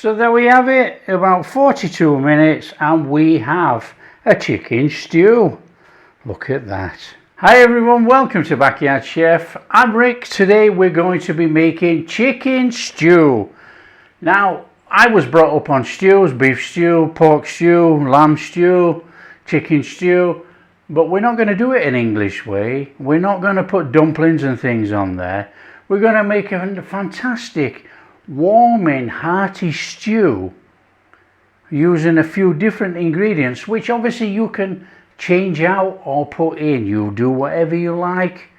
So there we have it, about 42 minutes and we have a chicken stew. Look at that. Hi everyone, welcome to Backyard Chef. I'm Rick. Today we're going to be making chicken stew. Now, I was brought up on stews, beef stew, pork stew, lamb stew, chicken stew, but we're not going to do it an English way. We're not going to put dumplings and things on there. We're going to make a fantastic warming, hearty stew using a few different ingredients, which obviously you can change out or put in. You do whatever you like.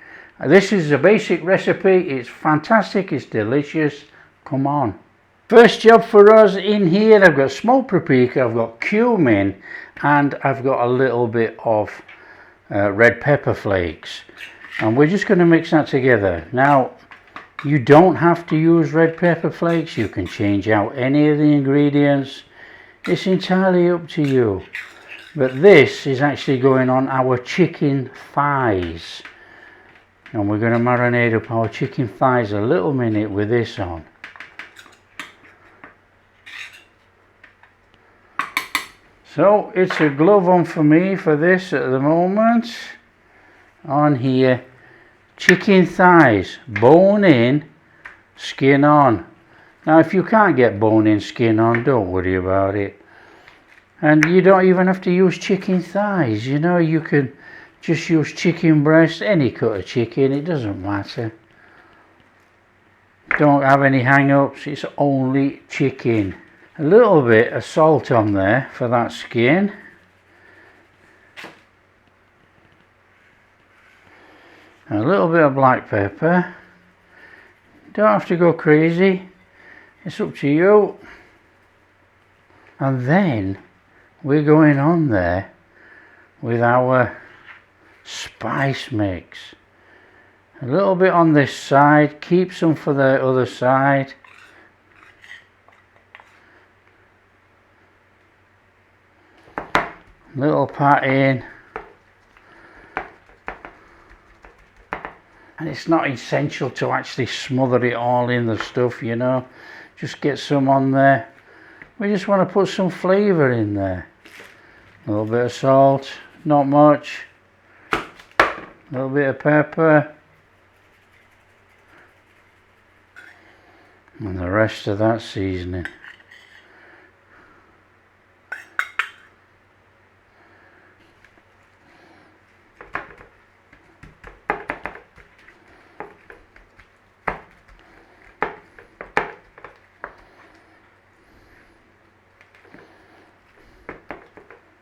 This is a basic recipe. It's fantastic, it's delicious. Come on. First job for us in here, I've got smoked paprika, I've got cumin, and I've got a little bit of red pepper flakes, and we're just going to mix that together. Now, you don't have to use red pepper flakes. You can change out any of the ingredients. It's entirely up to you. But this is actually going on our chicken thighs. And we're going to marinate up our chicken thighs a little minute with this on. So it's a glove on for me for this at the moment. On here. Chicken thighs, bone in, skin on. Now if you can't get bone in, skin on, don't worry about it. And you don't even have to use chicken thighs, you know, you can just use chicken breast, any cut of chicken, it doesn't matter. Don't have any hang-ups, it's only chicken. A little bit of salt on there for that skin. A little bit of black pepper. Don't have to go crazy, it's up to you. And then we're going on there with our spice mix. A little bit on this side, keep some for the other side. Little pat in. And it's not essential to actually smother it all in the stuff, you know. Just get some on there. We just want to put some flavour in there. A little bit of salt, not much. A little bit of pepper. And the rest of that seasoning.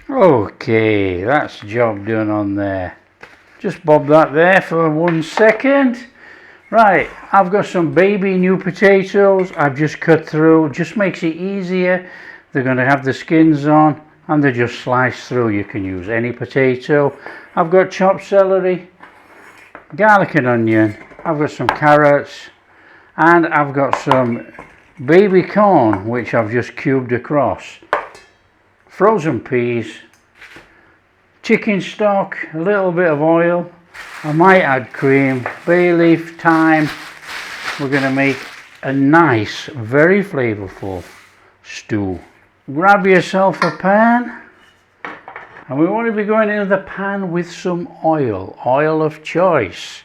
Okay, that's job done on there. Just bob that there for 1 second. Right, I've got some baby new potatoes I've just cut through. Just makes it easier. They're going to have the skins on and they're just sliced through. You can use any potato. I've got chopped celery, garlic and onion. I've got some carrots and I've got some baby corn which I've just cubed across. Frozen peas, chicken stock, a little bit of oil. I might add cream, bay leaf, thyme. We're going to make a nice, very flavourful stew. Grab yourself a pan, and we want to be going into the pan with some oil of choice.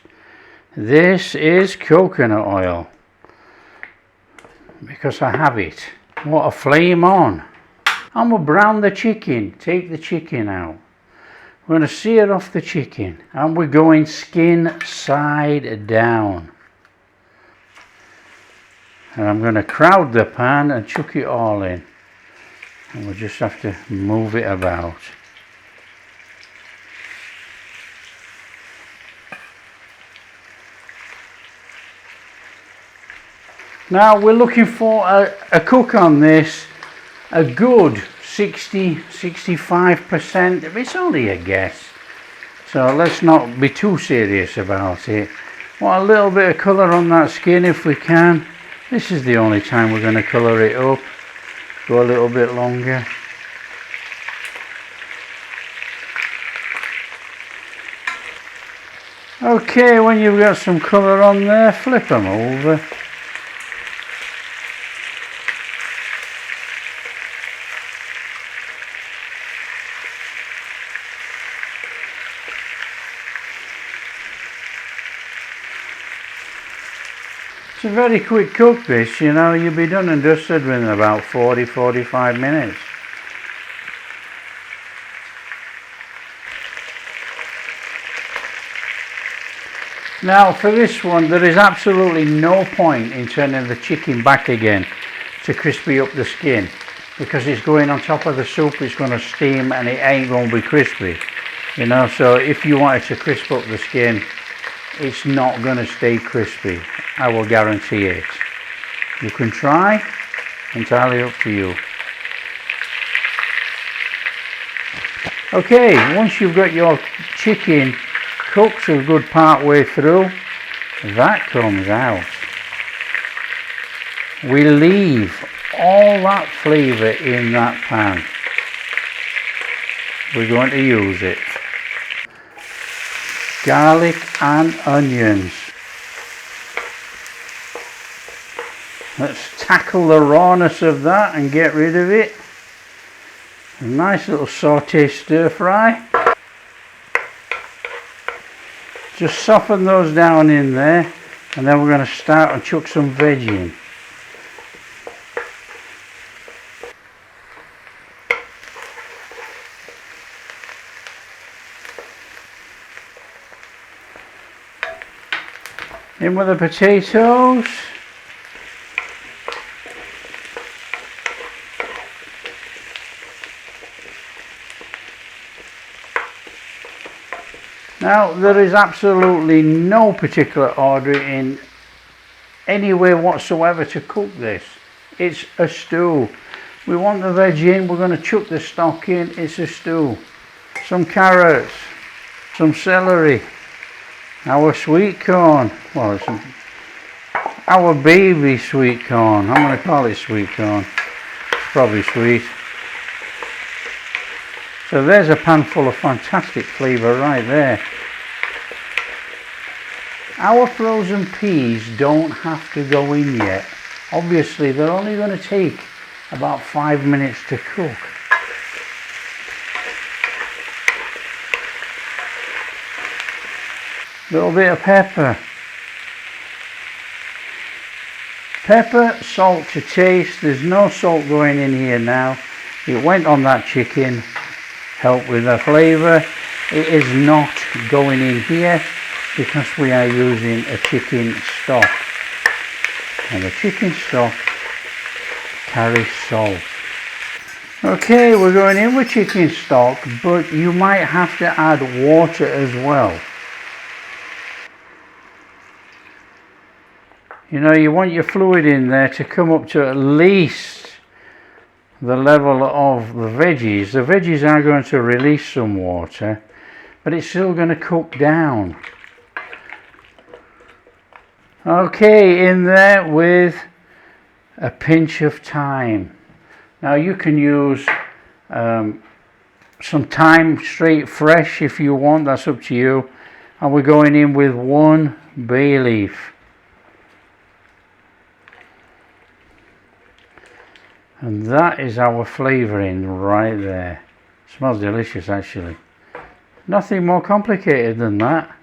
This is coconut oil because I have it. What a flame on. And we'll brown the chicken, take the chicken out. We're going to sear off the chicken and we're going skin side down. And I'm going to crowd the pan and chuck it all in. And we'll just have to move it about. Now we're looking for a cook on this. A good 60-65%. It's only a guess, so let's not be too serious about it. Want a little bit of colour on that skin if we can. This is the only time we're going to colour it up. Go a little bit longer. Okay, when you've got some colour on there, flip them over. It's a very quick cook this, you know, you'll be done and dusted within about 40-45 minutes. Now for this one, there is absolutely no point in turning the chicken back again to crispy up the skin, because it's going on top of the soup, it's going to steam and it ain't going to be crispy, you know. So if you wanted to crisp up the skin, it's not going to stay crispy, I will guarantee it. You can try, entirely up to you. Okay, once you've got your chicken cooked a good part way through, that comes out. We leave all that flavour in that pan. We're going to use it. Garlic and onions. Let's tackle the rawness of that and get rid of it. A nice little sauté stir fry. Just soften those down in there, and then we're going to start and chuck some veg in. In with the potatoes. Now there is absolutely no particular order in any way whatsoever to cook this. It's a stew. We want the veg in, we're going to chuck the stock in, it's a stew. Some carrots, some celery, our sweet corn, well it's our baby sweet corn, I'm going to call it sweet corn, it's probably sweet. So there's a pan full of fantastic flavour right there. Our frozen peas don't have to go in yet. Obviously they're only going to take about 5 minutes to cook. Little bit of pepper. Pepper, salt to taste. There's no salt going in here now. It went on that chicken. Help with the flavour. It is not going in here because we are using a chicken stock, and the chicken stock carries salt. Okay, we're going in with chicken stock, but you might have to add water as well. You know, you want your fluid in there to come up to at least the level of the veggies. The veggies are going to release some water, but it's still going to cook down. Okay, in there with a pinch of thyme. Now you can use some thyme straight fresh if you want, that's up to you. And we're going in with 1 bay leaf. And that is our flavouring right there. Smells delicious actually. Nothing more complicated than that.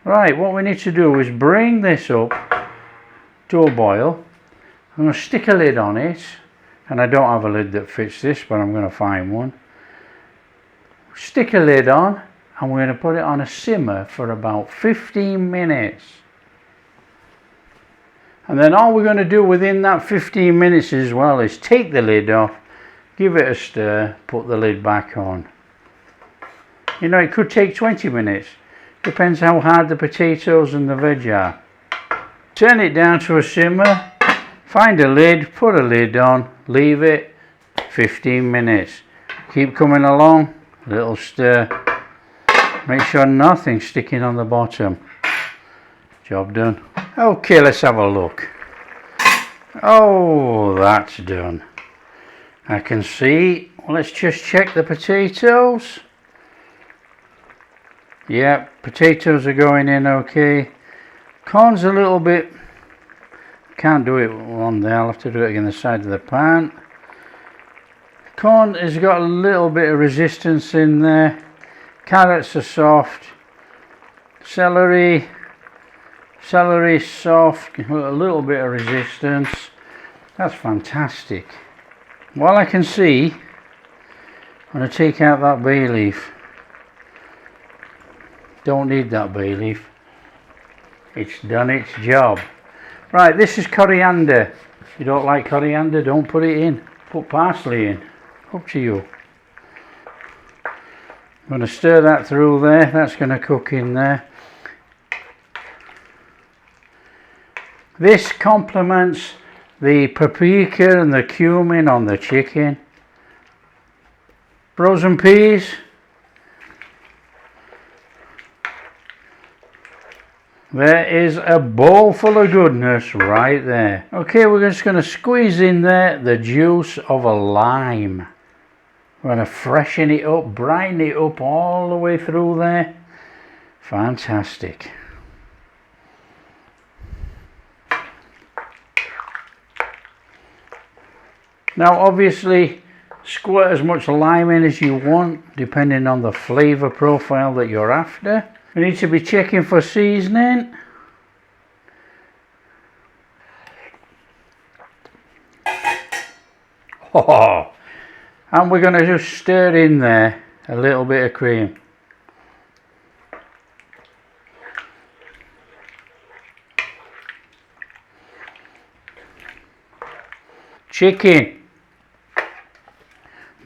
Right, what we need to do is bring this up to a boil. I'm going to stick a lid on it, and I don't have a lid that fits this, but I'm going to find one. Stick a lid on, and we're going to put it on a simmer for about 15 minutes. And then all we're going to do within that 15 minutes as well is take the lid off, give it a stir, put the lid back on. You know, it could take 20 minutes. Depends how hard the potatoes and the veg are. Turn it down to a simmer, find a lid, put a lid on, leave it 15 minutes. Keep coming along, little stir. Make sure nothing's sticking on the bottom. Job done. Okay, let's have a look. Oh, that's done. I can see. Let's just check the potatoes. Yeah, potatoes are going in okay. Corn's a little bit, can't do it on there, I'll have to do it again the side of the pan. Corn has got a little bit of resistance in there. Carrots are soft. Celery, Celery soft, a little bit of resistance. That's fantastic. While I can see, I'm going to take out that bay leaf. Don't need that bay leaf. It's done its job. Right, this is coriander. If you don't like coriander, don't put it in. Put parsley in. Up to you. I'm going to stir that through there. That's going to cook in there. This complements the paprika and the cumin on the chicken. Frozen peas. There is a bowl full of goodness right there. Okay, we're just going to squeeze in there the juice of a lime. We're going to freshen it up, brighten it up all the way through there. Fantastic. Now obviously squirt as much lime in as you want, depending on the flavour profile that you're after. We need to be checking for seasoning. Oh, and we're going to just stir in there a little bit of cream. Chicken.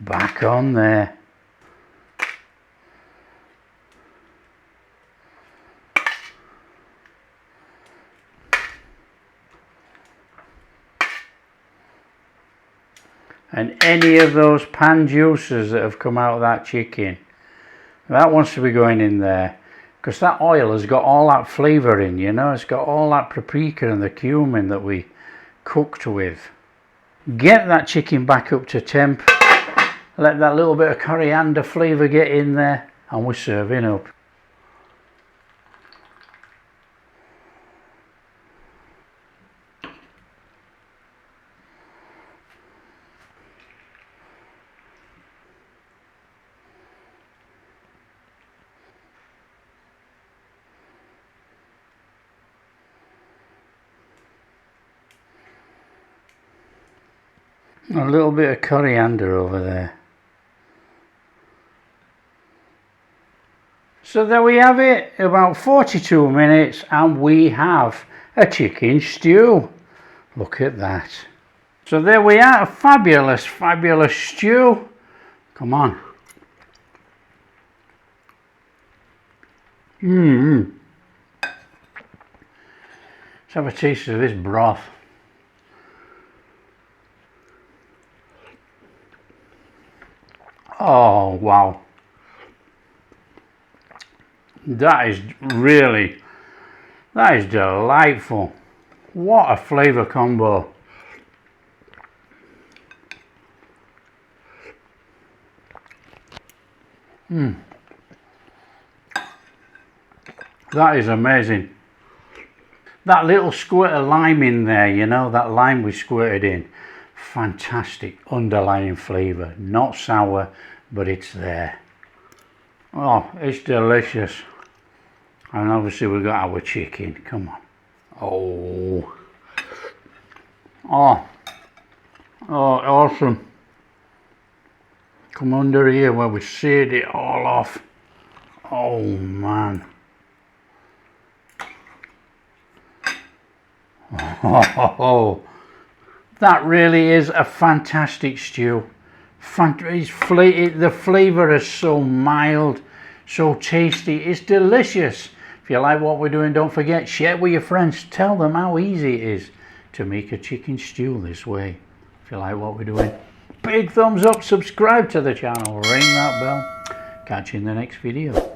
Back on there. And any of those pan juices that have come out of that chicken, that wants to be going in there, because that oil has got all that flavour in, you know, it's got all that paprika and the cumin that we cooked with. Get that chicken back up to temp, let that little bit of coriander flavour get in there, and we're serving up. A little bit of coriander over there. So there we have it, about 42 minutes and we have a chicken stew. Look at that. So there we are, a fabulous, fabulous stew. Come on. Let's have a taste of this broth. Oh wow, that is delightful. What a flavour combo. That is amazing. That little squirt of lime in there, you know, that lime we squirted in. Fantastic underlying flavour. Not sour, but it's there. Oh, it's delicious. And obviously we've got our chicken. Come on. Oh, awesome. Come under here where we seared it all off. Oh man. Oh, that really is a fantastic stew. The flavour is so mild, so tasty. It's delicious. If you like what we're doing, don't forget, share with your friends. Tell them how easy it is to make a chicken stew this way. If you like what we're doing, big thumbs up, subscribe to the channel, ring that bell. Catch you in the next video.